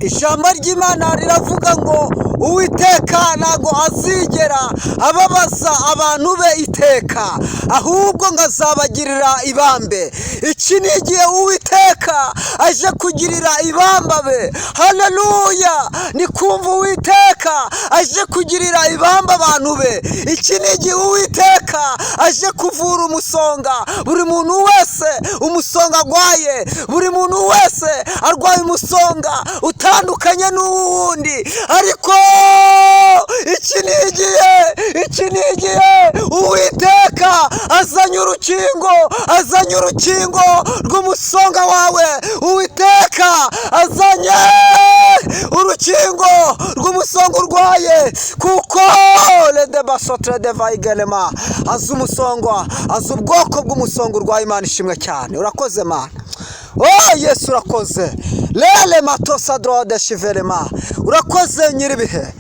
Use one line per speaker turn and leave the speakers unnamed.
ijambo ry'Imana riravuga ngo Uwiteka ntago azigera ababaza abantu be iteka, ahubwo ngo azabagirira ibambe. Iki ni igihe Uwiteka aje kugirira ibamba be. Haleluya! Ni kumva Uwiteka aje kugirira ibamba abantu be. Iki ni igihe Uwiteka aje kuvura umusonga. Buri muntu wese umusonga agwaye, buri muntu wese arwaye umusonga utandukanye n'uwundi, ariko iki ni igihe Uwiteka azanye urukingo rw'umusonga wawe. Uwiteka azanye urukingo rw'umusonga urwaye, kuko ledebasotre devaigelema azi umusonga, azi ubwoko bw'umusonga urwaye. Imana ishimwe cyane. Urakoze Mana. Oh Yesu urakoze. Lele matosa drode shivelema. Urakoze nyiribihe.